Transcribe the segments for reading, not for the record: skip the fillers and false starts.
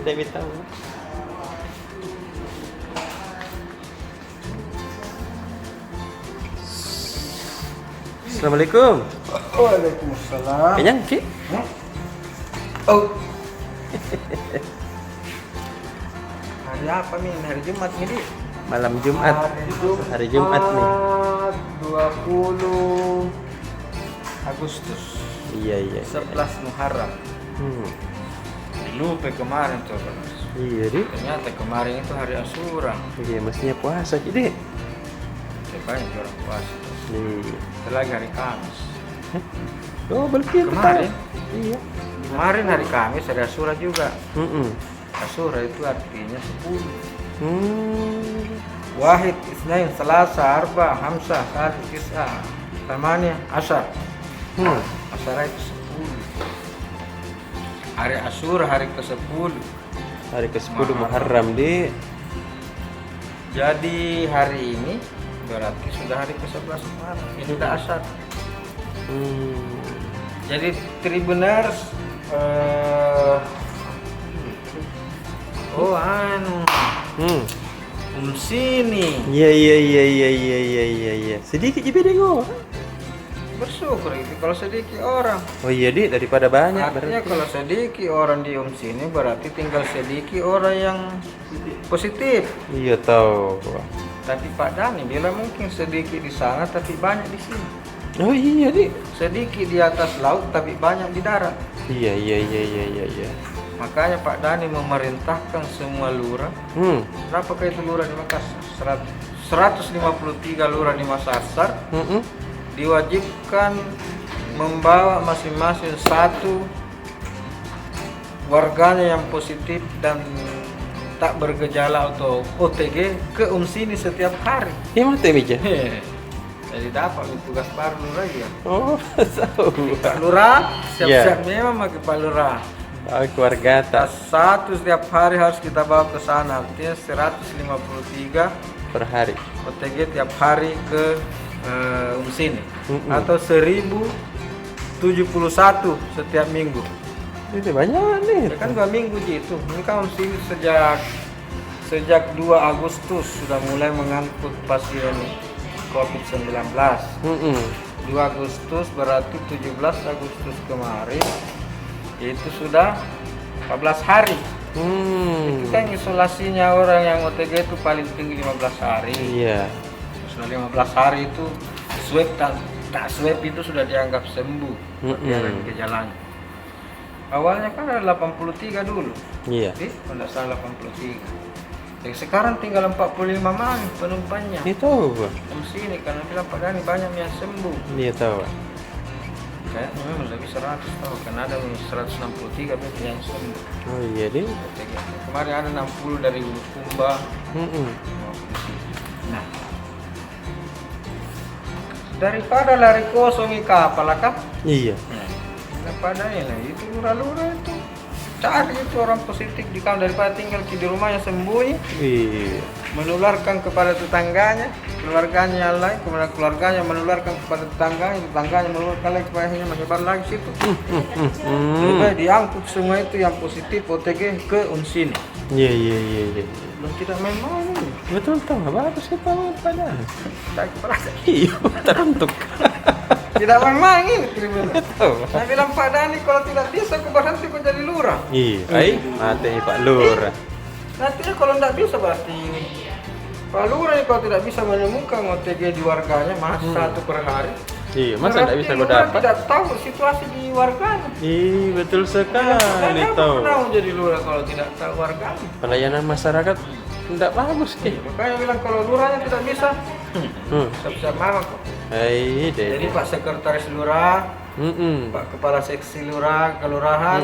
Dewi tahu. Assalamualaikum. Waalaikumsalam. Kenyang, Ki? Oh. Hari apa nih? Hari Jumat nih, Di? Malam Jumat. Hari Jumat nih. 20 Agustus. Iya. 11 Muharram. Lupa kemarin tuh. Iya, Dik. Ternyata kemarin itu hari Asyura. Iya, mestinya puasa, Ki, Dik. Banyak orang puasa. Iya. Lagi hari Kamis. Oh, berarti Kemarin? Iya. Kemarin hari Kamis ada Asyura juga. Mm-mm. Asyura itu artinya 10. Hmm. Wahid, Isnain, Selasa, Arba, Hamsah, Salih, Tis'ah, Tamania, Asyar. Asyara itu 10. Hari Asyura hari ke-10. Hari ke-10 Muharram, Dik. Jadi hari ini berarti sudah hari ke-11 Muharram. Ini sudah Asyar. Jadi Tribuners sini Iya. Sedikit je bedeng. bersyukur itu kalau sedikit orang. Oh iya, Dik, daripada banyak Artinya berarti. kalau sedikit orang di sini berarti tinggal sedikit orang yang positif. Iya, tahu. Tapi Pak Dani bilang mungkin sedikit di sana tapi banyak di sini. Oh iya, Dik. Sedikit di atas laut tapi banyak di darat. Iya. Makanya Pak Dani memerintahkan semua lurah. Berapakah itu lurah di Makassar? 153 lurah di Makassar diwajibkan membawa masing-masing satu warganya yang positif dan tak bergejala atau OTG ke sini setiap hari. Iya, mana meja? Jadi dapat tugas baru lurah ya. Oh, tahu. Pak Lurah siap-siap memang pakai Pak Lurah. Oh, keluarga Tas tas satu setiap hari harus kita bawa ke sana. Artinya 153 per hari. OTG tiap hari ke sini. Atau 1071 setiap minggu. Itu banyak nih. Ya kan 2 minggu gitu. Ini kan sini sejak 2 Agustus sudah mulai mengangkut pasien COVID-19. 2 Agustus berarti 17 Agustus kemarin itu sudah 14 hari. Itu kan isolasinya orang yang OTG itu paling tinggi 15 hari. Iya. Sudah 15 hari itu swab tak swab itu sudah dianggap sembuh. Gejalanya. Awalnya kan ada 83 dulu. Iya. Kalau tidak salah 83. Jadi sekarang tinggal 45 man penumpangnya. Itu. Sini karena bilang Pak Dani banyak yang sembuh. Dia tahu. Kayaknya memang lebih 100 tahu kan ada 163 berarti yang sembuh. Oh iya, Dik. Kemarin ada 60 dari Bulukumba. Nah, daripada lari kosong di kapal kah? Iya. Daripada ini itu lurah-lurah itu cari itu orang positif di kampung daripada tinggal di rumahnya sembunyi. Iya. Menularkan kepada tetangganya, keluarganya yang lain, kemudian keluarganya menularkan kepada tetangganya menularkan lagi kepada yang menyebar lagi situ. Jadi diangkut semua itu yang positif OTG ke sini. Iya. Belum tidak main-main ini. Betul tahu, bagus kita pada. Tak kepala. Iya, teruntuk. Tidak main-main ini Tribun. Tahu. Saya bilang Pak Dani kalau tidak bisa aku berhenti kau jadi lurah. Iya. Mati Pak Lurah. Nantinya kalau tidak bisa berarti Pak Lurah ini kalau tidak bisa menemukan OTG di warganya satu per hari. Iya, masa tidak bisa kau dapat? Tidak tahu situasi di warganya. Iya, betul sekali tahu. Tahu jadi lurah kalau tidak tahu warganya. Pelayanan masyarakat tidak bagus, Ki. Makanya bilang kalau lurahnya tidak bisa, siap-siap marah kok. Jadi Pak Sekretaris Lurah, Pak Kepala Seksi Lurah, Kelurahan,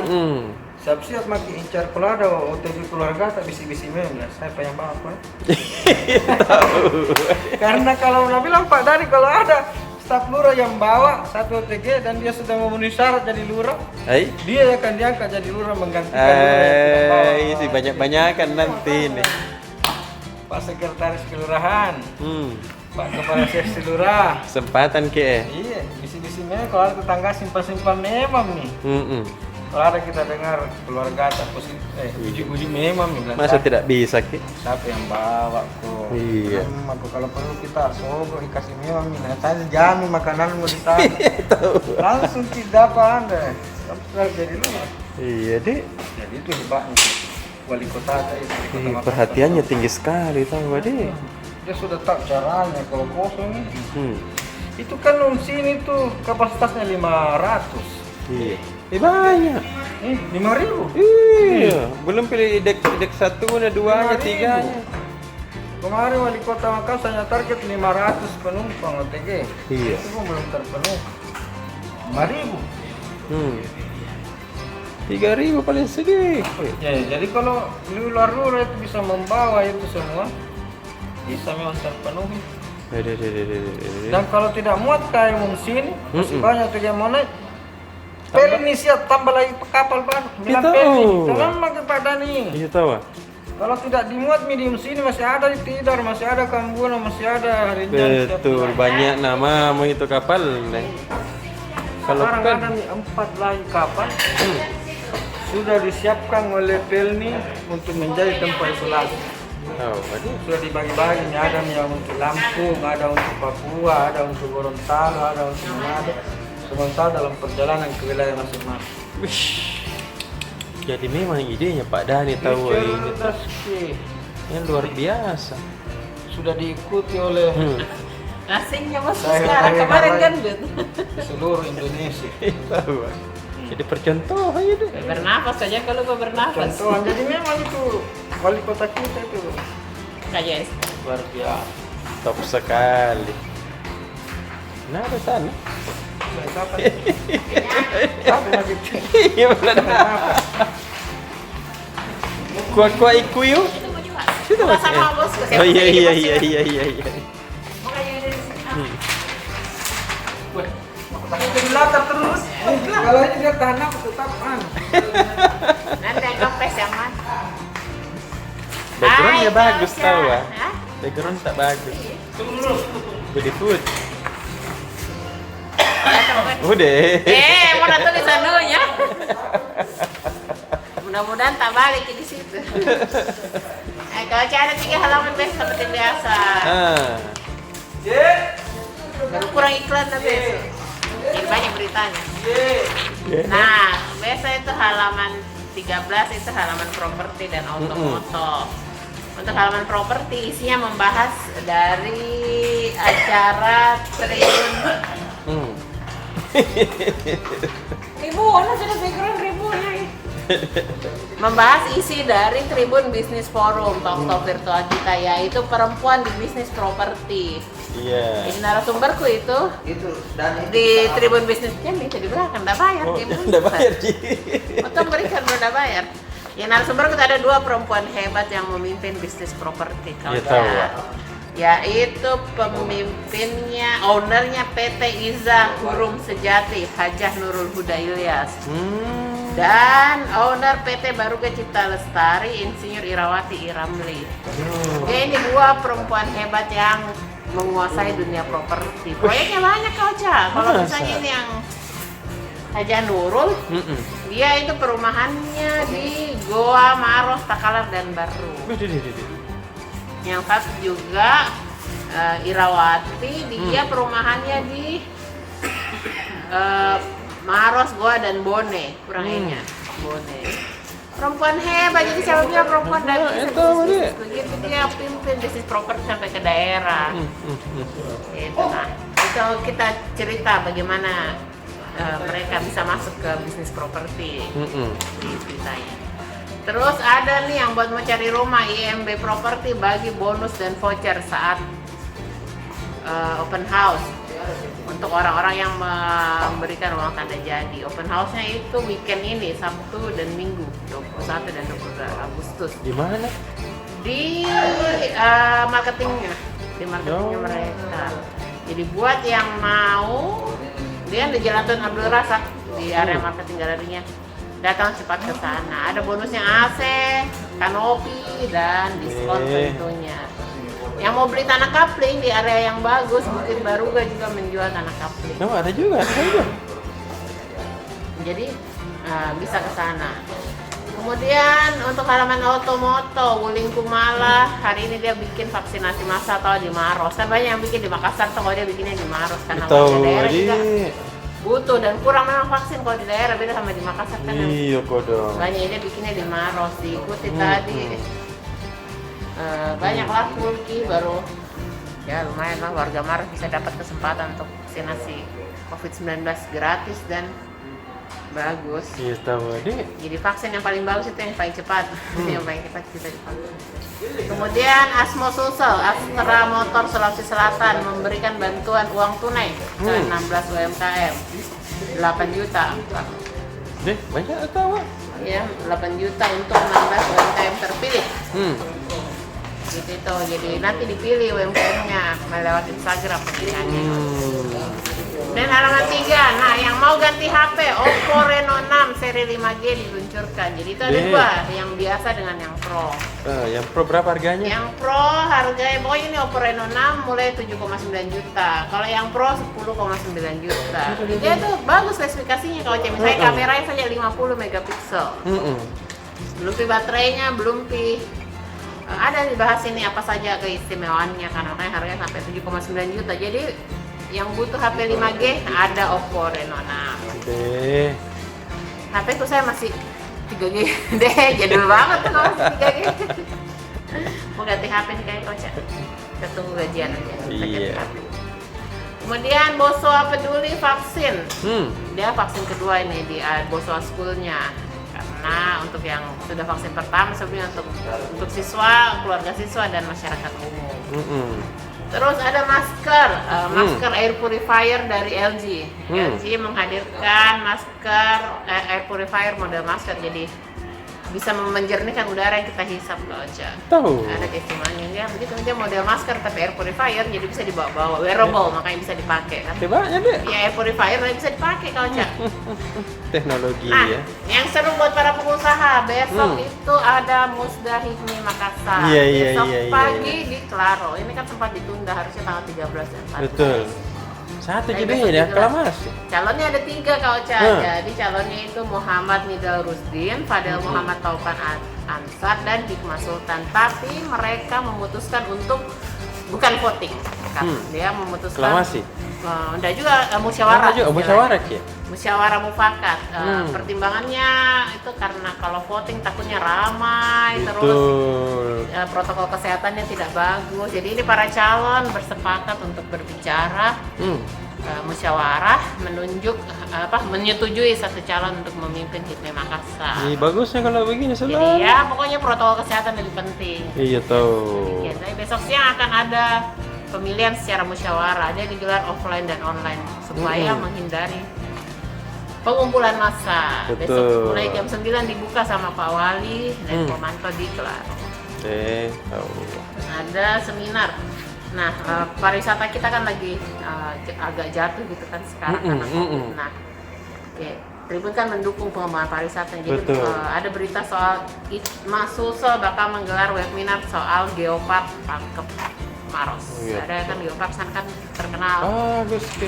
siap-siap makin incar kalau ada OTG keluarga tak bisi-bisi memang saya yang bawa apa? Tahu. Karena kalau udah bilang Pak Dani kalau ada staf lurah yang bawa satu OTG dan dia sudah memenuhi syarat jadi lurah, dia akan diangkat jadi lurah menggantikan lurah yang tidak bawa. Si banyak-banyakan nanti nih. Pak Sekretaris Kelurahan, Pak Kepala Seksi Lurah. Kesempatan, Ki. Iya, bisi-bisi memang kalau ada tetangga simpan-simpan memang nih. Kalau ada kita dengar keluarga tak positif, uji memang nih. Masa tidak bisa ki? Siapa yang bawa kok? Iya. Aku kalau perlu kita sogo dikasih memang nih. Nah, saya jamin makanan mau ditaruh. Langsung tidak apa anda. Kamu sudah jadi lu. Iya deh. Jadi itu hebatnya wali kota saya. Perhatiannya tinggi sekali tahu deh. Dia sudah tahu caranya kalau kosong ini. Itu kan sini tuh kapasitasnya 500. Iya. Banyak. 5.000. Iya. Belum pilih dek satu, dua, 5.000. tiganya. Kemarin wali kota Makassar hanya target 500 penumpang OTG. Iya. Itu pun belum terpenuhi. 5.000. 3.000 paling sedikit. Ya, jadi kalau luar itu bisa membawa itu semua, bisa memang terpenuhi. Dan kalau tidak muat kayak mesin, masih banyak tuh yang mau naik. Pelni siap tambah lagi kapal baru. Bilang pelni. Jangan pakai pada nih. Iya tahu. Kalau tidak dimuat medium sini masih ada di Tidar, masih ada Kambuana, masih ada Rinjani. Betul, banyak nama mau itu kapal. Kalau sekarang ada nih 4 lagi kapal sudah disiapkan oleh Pelni untuk menjadi tempat isolasi. Sudah dibagi-bagi, ada yang untuk Lampung, ada untuk Papua, ada untuk Gorontalo, ada untuk Manado. Sementara dalam perjalanan ke wilayah masing-masing. Jadi memang idenya Pak Dhani tahu ini yang luar biasa. Sudah diikuti oleh asingnya masuk sekarang, kemarin kan seluruh Indonesia. Tahu. Jadi percontohan itu. Bernafas saja kalau gue bernafas. Contohan, jadi memang itu wali kota kita itu KJS. luar biasa. Top sekali. Nah, ada sana. Sampai lagi. Iya benar. Kuat iku yuk. Itu mau jual. Sudah Bukan sama bos. Oh iya. Makanya dari sini. Itu dilatar terus. Kalau ini dia tahan aku tetap Nanti kempes yang mana? Backgroundnya Hai, bagus Tasya. tahu ah. Hah? Background tak bagus. Budi food. Udah. Mau datang di sanunya. Mudah-mudahan tak balik di situ. Kalau ada 3 halaman besok seperti biasa. Baru kurang iklan tapi jadi banyak beritanya. Nah, biasa itu halaman 13 itu halaman properti dan otomoto. Untuk halaman properti isinya membahas dari acara Tribun. Ribuan sudah background ribuannya. Membahas isi dari Tribun Business Forum talk virtual kita, yaitu perempuan di bisnis properti. Iya. Jadi narasumberku itu di Tribun Bisnisnya bisa di belakang, nggak bayar. Nggak bayar Ji. Untuk berikan udah bayar. Ya narasumberku ada 2 perempuan hebat yang memimpin bisnis properti. Iya tahu. Yaitu pemimpinnya, ownernya PT Iza Hurum Sejati, Hajah Nurul Huda Ilyas. Dan owner PT Baruga Cipta Lestari, Insinyur Irawati Iramli. Ini 2 perempuan hebat yang menguasai dunia properti. Proyeknya banyak kau Ca. Kalau misalnya ini yang Hajah Nurul, dia itu perumahannya di Goa, Maros, Takalar dan Baru. Yang satu juga Irawati, dia perumahannya di Maros, Goa dan Bone, kurangnya Bone. Perempuan hebat, jadi saya bilang perempuan dari bisnis begitu dia pimpin bisnis properti sampai ke daerah. Itu nah, itu kita cerita bagaimana mereka bisa masuk ke bisnis properti di ceritanya. Terus ada nih yang buat mau cari rumah, IMB Property bagi bonus dan voucher saat open house untuk orang-orang yang memberikan uang tanda jadi. Open house-nya itu weekend ini, Sabtu dan Minggu, 21 dan 22 Agustus. Di mana? Di marketingnya mereka. Jadi buat yang mau, dia di Jalan Tun Abdul Razak di area marketing galerinya. Datang cepat ke sana. Ada bonusnya AC, kanopi dan diskon tentunya. Yang mau beli tanah kapling di area yang bagus, Bukit Baruga juga menjual tanah kapling. Oh, ada juga. Jadi bisa ke sana. Kemudian untuk halaman Otomoto, Wuling Kumala, hari ini dia bikin vaksinasi massal atau di Maros. Kan banyak yang bikin di Makassar, kalau dia bikinnya di Maros karena warga daerah juga butuh dan kurang memang vaksin kalau di daerah, beda sama di Makassar kan. Iya kodong. Banyak dia bikinnya di Maros, diikuti tadi. Banyaklah Fulki baru ya lumayan lah warga Maros bisa dapat kesempatan untuk vaksinasi COVID-19 gratis dan bagus. Iya tahu deh. Jadi vaksin yang paling bagus itu yang paling cepat, yang paling cepat kita divaksin. Kemudian Asmo Sulsel, Astra Motor Sulawesi Selatan memberikan bantuan uang tunai ke 16 UMKM 8 juta. Deh banyak tahu. Ya, 8 juta untuk 16 UMKM terpilih. Gitu itu. Jadi nanti dipilih UMKM-nya melewati Instagram pemilihannya. Dan halaman 3, nah yang mau ganti HP, Oppo Reno 6 seri 5G diluncurkan. Jadi itu ada dua, yang biasa dengan yang Pro. Yang Pro berapa harganya? Yang Pro harganya, pokoknya ini Oppo Reno 6 mulai 7,9 juta. Kalau yang Pro 10,9 juta. Dia tuh bagus spesifikasinya, kalau misalnya kameranya saja 50 megapiksel. Belum baterainya, belum ada dibahas ini apa saja keistimewaannya, karena makanya harganya sampai 7,9 juta. Jadi yang butuh HP 5G ada Oppo Reno 6. Deh. HP ku saya masih 3G deh, jadul banget tuh kalau masih 3G. Mau ganti HP nih kayak Koca. Kita tunggu gajian aja. Iya. Kemudian Bosowa Peduli vaksin. Dia vaksin kedua ini di Bosowa School-nya. Karena untuk yang sudah vaksin pertama sebenarnya untuk siswa, keluarga siswa dan masyarakat umum. Terus ada masker, masker air purifier dari LG. LG menghadirkan masker air purifier model masker, jadi bisa menjernihkan udara yang kita hisap loh aja. Tahu. Ada keistimewaan dia begitu, dia model masker tapi air purifier, jadi bisa dibawa-bawa, wearable makanya bisa dipakai kan. Hebatnya deh. Ya air purifier bisa dipakai kalau Cak. Teknologi Nah, ya. yang seru buat para pengusaha, besok itu ada Musda Hikmi Makassar. Iya, Besok iya, pagi di Klaro. Ini kan sempat ditunda, harusnya tanggal 13 dan 14. Betul. Satu Tapi jadi besok ya, digelar. aklamasi. Calonnya ada 3 Kak Ocha. Jadi calonnya itu Muhammad Nidal Rusdin, Fadel Muhammad Taufan Ansar, dan Hikmah Sultan. Tapi mereka memutuskan untuk bukan voting. Kan? Dia memutuskan Aklamasi. Enggak juga musyawarah. Musyawarah ya. Musyawarah mufakat. Pertimbangannya itu karena kalau voting takutnya ramai, terus protokol kesehatannya tidak bagus. Jadi ini para calon bersepakat untuk berbicara, musyawarah, menyetujui satu calon untuk memimpin Hikmi Makassar. Iya bagusnya kalau begini Jadi selalu. ya pokoknya protokol kesehatan lebih penting. Iya tahu. Ya, tapi besok siang akan ada pemilihan secara musyawarah. Dia digelar offline dan online supaya menghindari pengumpulan massa. Besok mulai jam 9 dibuka sama Pak Wali dan Pomanto di Klaro. Tahu. Ada seminar. Nah, pariwisata kita kan lagi agak jatuh gitu kan sekarang karena COVID. Nah, Tribun kan mendukung pengembangan pariwisata. Jadi ada berita soal Mas Sulsel bakal menggelar webinar soal Geopark Pangkep Maros. Ada kan Geopark sana kan terkenal.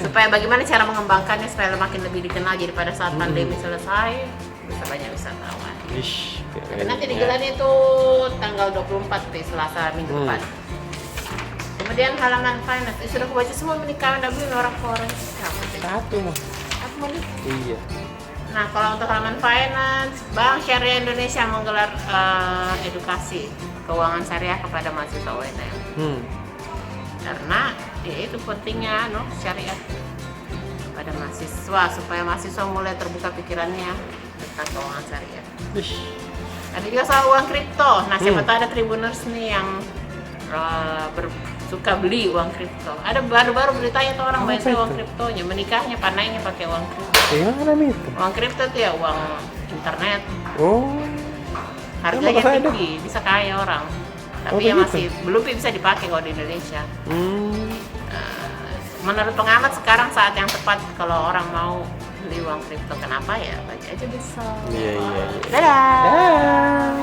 Supaya bagaimana cara mengembangkannya supaya makin lebih dikenal, jadi pada saat pandemi selesai bisa banyak wisatawan. Nanti digelarnya itu tanggal 24 Selasa minggu depan. Kemudian halaman finance, sudah aku baca semua menikah Nabi orang foreign. Satu mah. Aku mau nih. Iya. Nah, kalau untuk halaman finance, Bank Syariah Indonesia menggelar edukasi keuangan syariah kepada mahasiswa UNM. Karena ya itu pentingnya syariah pada mahasiswa supaya mahasiswa mulai terbuka pikirannya tentang keuangan syariah. Ada juga soal uang kripto. Nah, siapa tahu ada Tribuners nih yang suka beli uang kripto. Ada baru-baru beritanya tuh orang bayar uang kriptonya, menikahnya panainya pakai uang kripto. Uang kripto itu ya uang internet. Harganya tinggi, bisa kaya orang. Tapi ya masih belum bisa dipakai kalau di Indonesia. Menurut pengamat sekarang saat yang tepat kalau orang mau beli uang kripto. Kenapa ya? Baca aja besok. Iya. Dadah.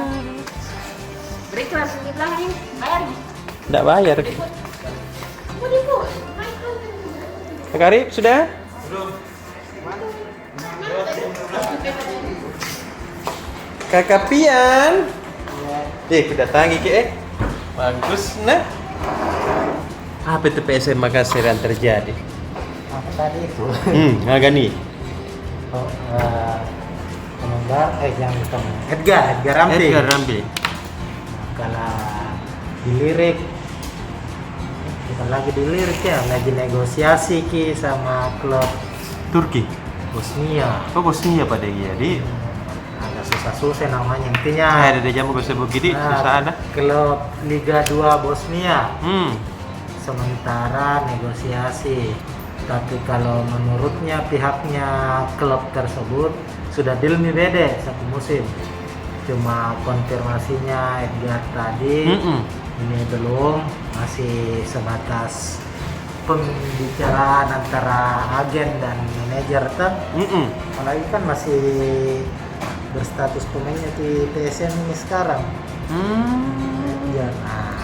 Beriklan sebentar nih, bayar. Nggak bayar. Mau dibuat? Kak Arif sudah? Belum. Kakak Pian. Ku datangi ke bagus nah. Apa itu PSM Makassar yang terjadi? Apa tadi itu? Agak nih. Komentar yang Edgar Rampi. Edgar Rampi. Kalau dilirik bukan lagi dilirik ya, lagi negosiasi ki sama klub Turki. Bosnia. Oh Bosnia pada jadi. Agak susah namanya intinya. Ada jamu gue sebut gini susah ada. Klub Liga 2 Bosnia. Sementara negosiasi. Tapi kalau menurutnya pihaknya klub tersebut sudah deal nih bede satu musim. Cuma konfirmasinya Edgar tadi ini belum, masih sebatas pembicaraan antara agen dan manajer tuh. Apalagi kan masih berstatus pemainnya di PSM ini sekarang. Ya, nah,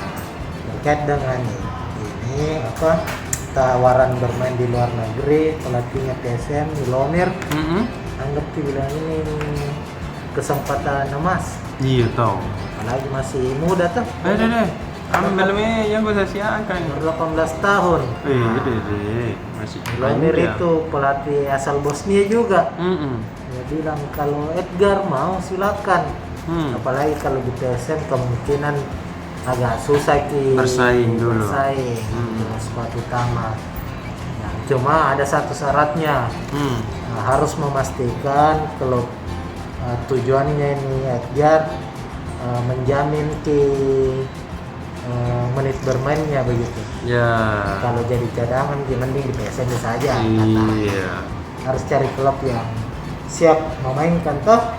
terkait dengan ini apa tawaran bermain di luar negeri, pelatihnya PSM Milomir anggap bilang ini kesempatan emas. Iya tahu. Apalagi masih muda tuh. Deh. Ambilnya yang gue siakan. Umur 18 tahun. Deh. Masih Milomir itu pelatih asal Bosnia juga. Dia bilang kalau Edgar mau silakan. Apalagi kalau di PSM kemungkinan agak susah bersaing dulu. Sepatu utama. Nah, cuma ada satu syaratnya. Harus memastikan kalau tujuannya ini Edgar menjamin menit bermainnya begitu. Ya. Kalau jadi cadangan mending di PSM saja. Iya. Harus cari klub yang siap memainkan toh.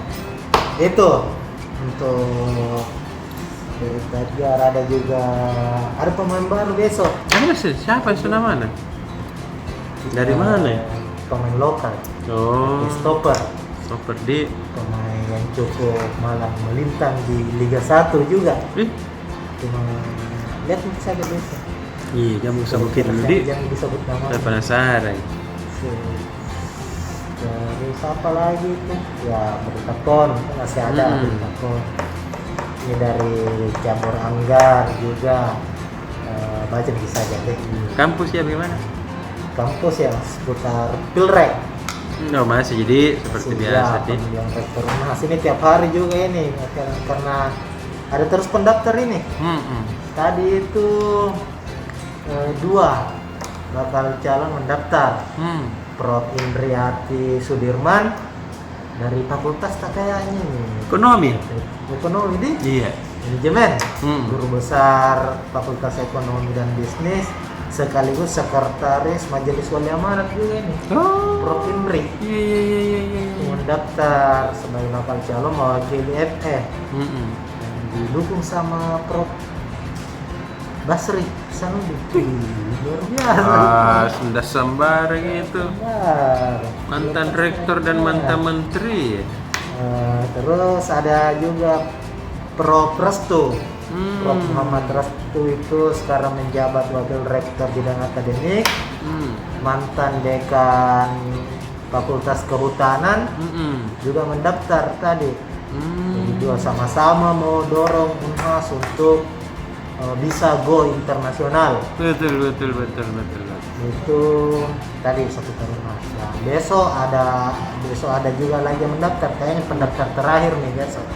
Itu untuk Edgar. Ada juga ada pemain baru besok. Ada sih siapa sudah mana? Dari mana ya? Pemain lokal. Stopper Stopper pemain yang cukup malang melintang di Liga 1 juga. Cuma lihat saja besok. Iya, kamu sebutkan dulu di. Jangan disebut nama. Saya penasaran. Terus apa lagi tuh? Ya Bertakon masih ada Bertakon. Ini dari cabur Anggar juga. Baca bisa aja deh. Kampus ya gimana? Kampus yang seputar Pilrek. Masih jadi seperti biasa deh. Yang rektor Unas ini tiap hari juga ini karena ada terus pendaftar ini. Tadi itu 2 bakal calon mendaftar. Prof. Indriati Sudirman dari Fakultas kayaknya Ekonomi di iya manajemen. Guru besar Fakultas Ekonomi dan Bisnis sekaligus sekretaris Majelis Wali Amanat juga ini. Prof. Indri. Iya. Mendaftar sebagai bakal calon mewakili FE. Didukung sama Prof. Basri Sanudi. Luar biasa. Sudah sembarang itu. Mantan rektor dan mantan menteri. Terus ada juga Prof. Restu. Prof. Muhammad Restu itu sekarang menjabat wakil rektor bidang akademik. Mantan dekan Fakultas Kehutanan juga mendaftar tadi. Jadi dua sama-sama mau dorong Unhas untuk bisa go internasional. Betul. Itu tadi satu tahun Mas. Nah, besok ada juga lagi yang mendaftar. Kayaknya pendaftar terakhir nih besok.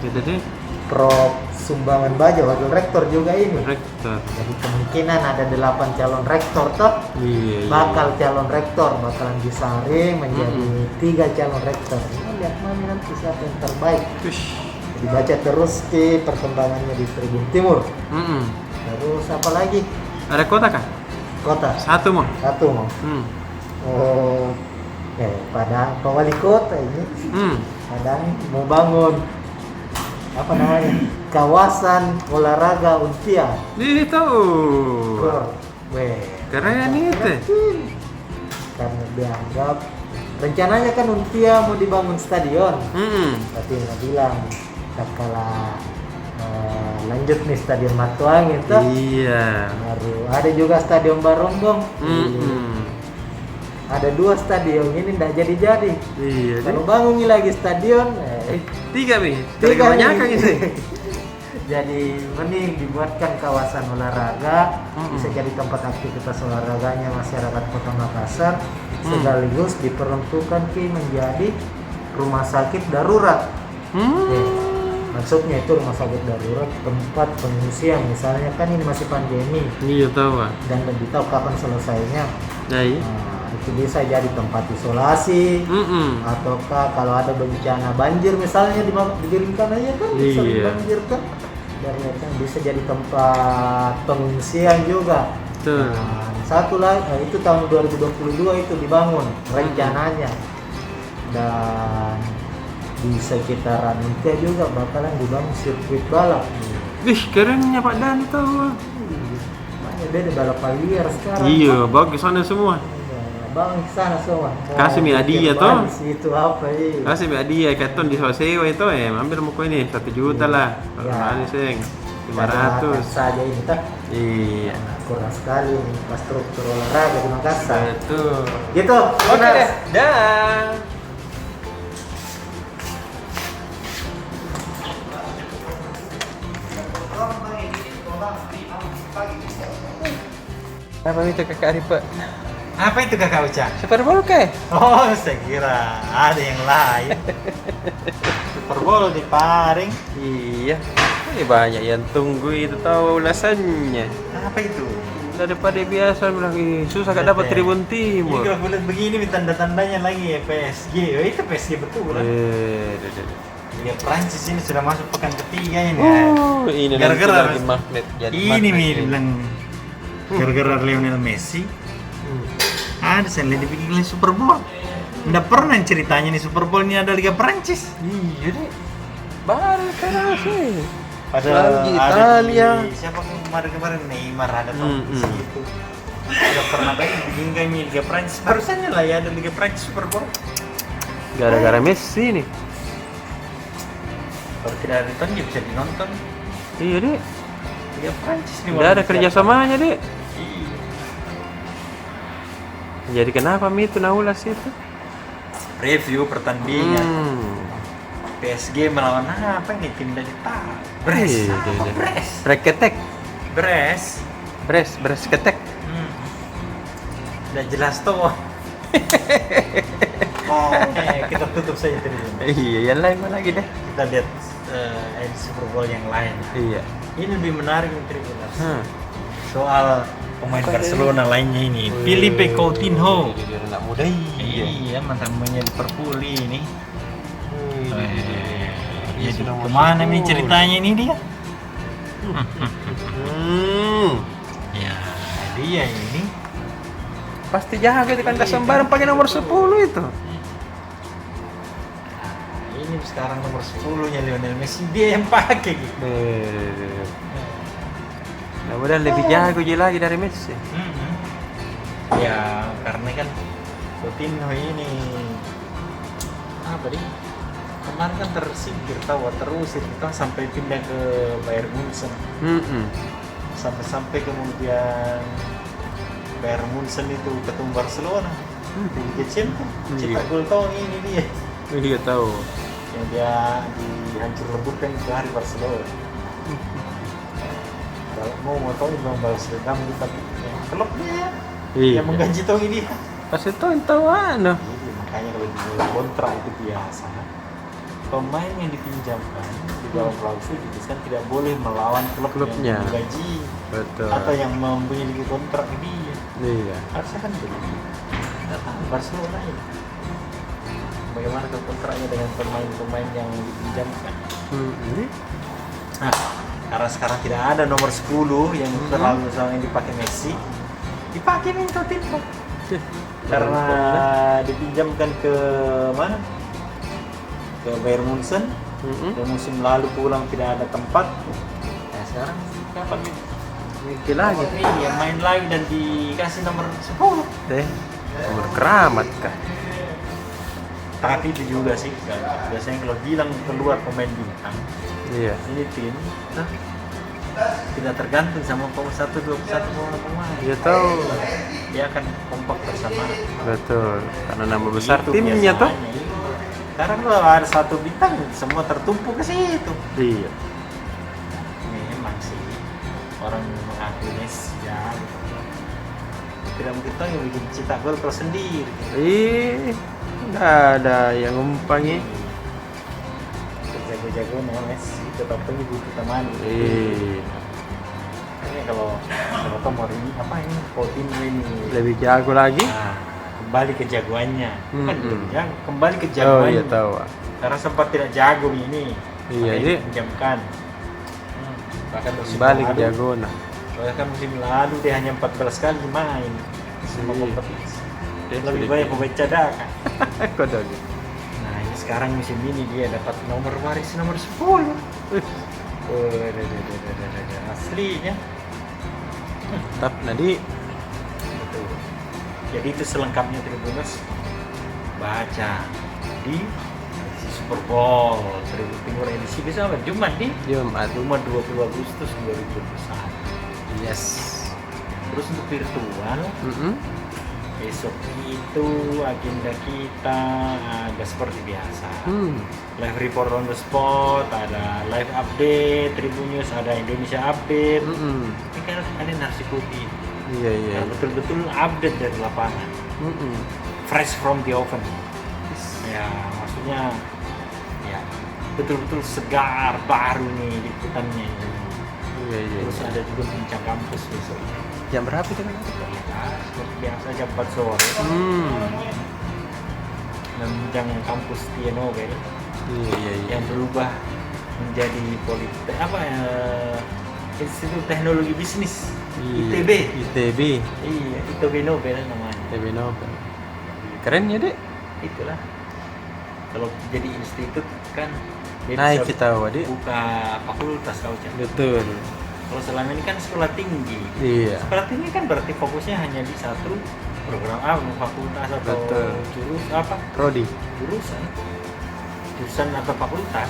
Jadi Prof. Sumbangan Baja wakil rektor juga ini. Rektor. Jadi kemungkinan ada 8 calon rektor toh. Iya. Bakal calon rektor bakalan disaring menjadi 3 calon rektor. Lihat mana nanti siapa yang terbaik. Dibaca terus di perkembangannya di Tribun Timur. Terus apa lagi? Ada kota kah? Kota. Satu mau. Pada wali kota ini kadang mau bangun apa namanya kawasan olahraga Untia. Itu. Keren itu. Karena dianggap rencananya kan Untia mau dibangun stadion. Tapi nggak bilang tak kalah lanjut nih stadion Matuangin tuh. Iya. Baru ada juga stadion Barongbong. ada 2 stadion ini tidak jadi. Iya. Kalau bangun lagi stadion, 3 nih. tiga Kebanyakan nih. gitu. Jadi mending dibuatkan kawasan olahraga, Mm-mm. bisa jadi tempat aktivitas olahraganya masyarakat Kota Makassar, sekaligus diperuntukkan menjadi rumah sakit darurat. Maksudnya itu rumah sakit darurat, tempat pengungsian, misalnya kan ini masih pandemi Iya tahu, Pak. dan lebih tahu kapan selesainya. Iya. Nah, itu bisa jadi tempat isolasi, ataukah kalau ada bencana banjir misalnya dikirimkan aja kan, bisa Iya. banjir kan, dari kan bisa jadi tempat pengungsian juga. Betul. Nah, satu lagi itu tahun 2022 itu dibangun rencananya, dan di sekitaran itu juga bakalan dibangun sirkuit balap. Wih, kerennya Pak Dan tahu. Makanya beda balap liar sekarang. Iya, bagus sana semua. Bang sana semua. Kasih mi hadiah toh. Itu apa ini? Kasih mi hadiah keton di sewa itu ambil muka ini 1 juta lah. Kalau Ya. ini sing Katakan 500. saja ini tak. Iya. Kurang sekali infrastruktur olahraga di Makassar. Betul. Gitu. Oke Benar. deh. Dah. Apa itu kakak Arifa? Apa itu kakak Uca? Super Bowl ke? Oh, saya kira ada yang lain. Super Bowl di Paring. Iya. Ini banyak yang tunggu itu tahu ulasannya. Apa itu? Daripada biasa bilang susah gak dapat Tribun Ini Timur. kalau bulan begini tanda-tandanya lagi ya PSG. Oh, itu PSG betul kan? Ya Prancis ini sudah masuk pekan ketiga ini. Oh, ini Gara-gara nanti lagi magnet. Jadi ini magnet nih ini. bilang gara-gara Lionel Messi. Ada saya lihat dibikin Super Bowl. Nggak pernah ceritanya nih Super Bowl ini ada Liga Prancis. Iya deh. Baru sekarang sih. Padahal Lagi ada Italia. di siapa kemarin Neymar ada di situ. Nggak pernah baik bikin kami Liga Prancis. Barusannya lah ya ada Liga Prancis Super Bowl. Gara-gara Messi nih. Kalau tidak ditonton ya bisa dinonton. Iya deh. Liga Prancis nih. Udah ada kerjasamanya deh. Iya. Jadi kenapa itu naulas itu? Review pertandingan. PSG melawan apa ini tim dari Brest. Iya, Apa iya. Brest? Breketek. Brest. Beres ketek. Udah jelas tuh. Kita tutup saja tadi. Iya, yang lain mana lagi deh? Kita lihat Super Bowl yang lain. Iya. Ini lebih menarik Menteri Bolas. Hah. Soal pemain Barcelona lainnya ini, Filipe Coutinho. Dia anak muda. Iya, mantan pemainnya Liverpool ini. Iya, Jadi sudah mau kemana nih 10. ceritanya ini dia? Hmm. Ya, dia ini. Pasti jaga di kantor sembarang pakai nomor 10 itu. Ini sekarang nomor 10-nya Lionel Messi dia yang pakai gitu. Nah, udah lebih jago je lagi dari Messi. Ya, karena kan Coutinho ini apa nih? Kemarin kan tersingkir terusir kita sampai pindah ke Bayern Munchen. Sampai kemudian Bayern Munchen itu ketemu Barcelona. Di Liga Champions. Cetak gol tahun ini dia. Dia tahu. Yang dia dihancur leburkan ke hari Barcelona. Kalau mau tahu memang balas dendam itu tapi klub dia Iya. yang menggaji tahu ini dia. Pas itu tahu anu. Jadi makanya kalau di kontrak itu biasa pemain yang dipinjamkan di dalam klausul dituliskan tidak boleh melawan Klubnya. yang menggaji Betul. atau yang mempunyai kontrak dia. Iya. Harusnya kan begitu. Datang Barcelona ini. Bagaimana kontraknya dengan pemain-pemain yang dipinjamkan? Nah, karena sekarang tidak ada nomor 10 yang terlalu yang dipakai Messi, dipakai nih Coutinho. Karena dipinjamkan ke mana? Ke Bayern Munchen. Dan musim lalu pulang tidak ada tempat. Nah, sekarang kapan nih? Mikir lagi. Iya, main lagi dan dikasih nomor 10. Deh. Nomor keramat kah? Tapi itu juga sih, biasanya kalau bilang keluar pemain bintang, Iya. ini tim tidak tergantung sama satu dua pemain. Ya tahu. Dia akan kompak bersama. Betul. Karena nama besar Itu timnya tuh. biasanya, iya. Sekarang kalau ada satu bintang semua tertumpu ke situ. Iya. Memang sih orang mengaku Messi ya. Tidak mungkin tahu yang bikin cetak gol kalau sendiri. Ih, nggak ada yang ngumpangi. Jago-jago nama Messi tetap butuh teman. Ini kalau mau ini apa ini Coutinho ini Lebih jago lagi. nah, kembali ke jagoannya. Bukan Mm-mm. lebih jago, kembali ke Oh jagoannya. iya tahu. Karena sempat tidak jago ini. Iya, makanya iya. dipinjamkan. Bahkan musim Kembali ke lalu, Jagona. bahkan musim lalu dia hanya 14 kali main semua Iya. kompetisi. Dia Lebih sudah- banyak pemain cadangan. Kodok. Nah ini sekarang musim ini dia dapat nomor waris nomor 10. Oh, aslinya. Tapi nanti Betul. Jadi itu selengkapnya Tribuners baca di Super Bowl Tribun Timur edisi bisa apa? Jumat di Jumat. Jumat 20 Agustus 2021. Yes. Terus untuk virtual besok itu agenda kita ada seperti biasa. Live report on the spot, ada live update, Tribun News, ada Indonesia update. Ini kan ada nasi putih. Iya iya. Yang betul-betul update dari lapangan. Fresh from the oven. Ya, maksudnya ya betul-betul segar, baru nih liputannya. Iya iya. Terus ada juga bincang kampus besok. Jam berapa itu kan? Ya, seperti biasa jam 4 sore. Dan bincang kampus Tia Nobel Iya iya iya. yang berubah menjadi Institut Teknologi Bisnis ITB. ITB. Iya, ITB Nobel namanya. ITB Nobel. Keren ya dek. Itulah. Kalau jadi institut kan dia Naik bisa kita wadik. buka fakultas kau Cak. Betul. Kalau selama ini kan sekolah tinggi. Iya. Sekolah tinggi kan berarti fokusnya hanya di satu program fakultas atau Betul. Prodi. jurusan atau fakultas.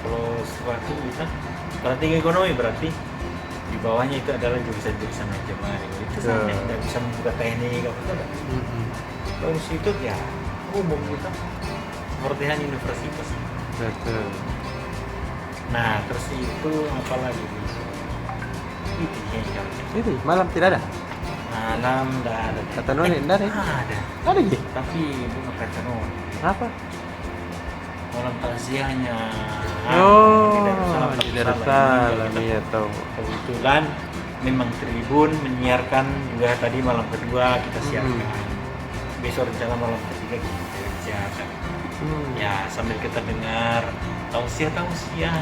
Kalau sekolah tinggi kan sekolah tinggi ekonomi berarti di bawahnya itu adalah jurusan-jurusan manajemen. Itu Betul. sama tidak bisa membuka teknik apa itu. Kalau institut ya umum kita seperti hanya universitas. Betul. Nah terus itu apa lagi itu yang Itu malam tidak ada. malam tidak ada. Kata Noni tidak ada. Ada. Ada gitu. Tapi bukan kata Noni. Apa? Malam takziahnya. Oh, Di di Darussalam. Darussalam iya tahu. Kebetulan memang Tribun menyiarkan juga tadi malam kedua kita siarkan. Besok rencana malam ketiga kita siarkan. Ya sambil kita dengar tausiah.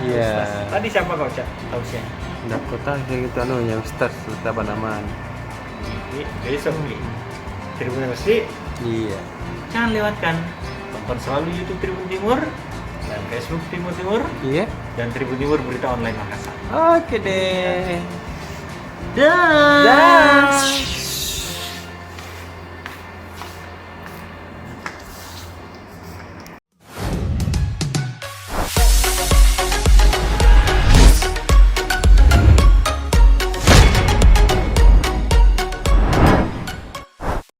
Iya. Ustaz. Tadi siapa kau Cak? Tausiah. Nggak kota kayak gitu anu yang Ustaz apa namanya? Besok nih. Tribun Musik. Iya. Jangan lewatkan. Tonton selalu YouTube Tribun Timur dan Facebook Tribun Timur Iya. dan Tribun Timur Berita Online Makassar. Oke deh. Dah.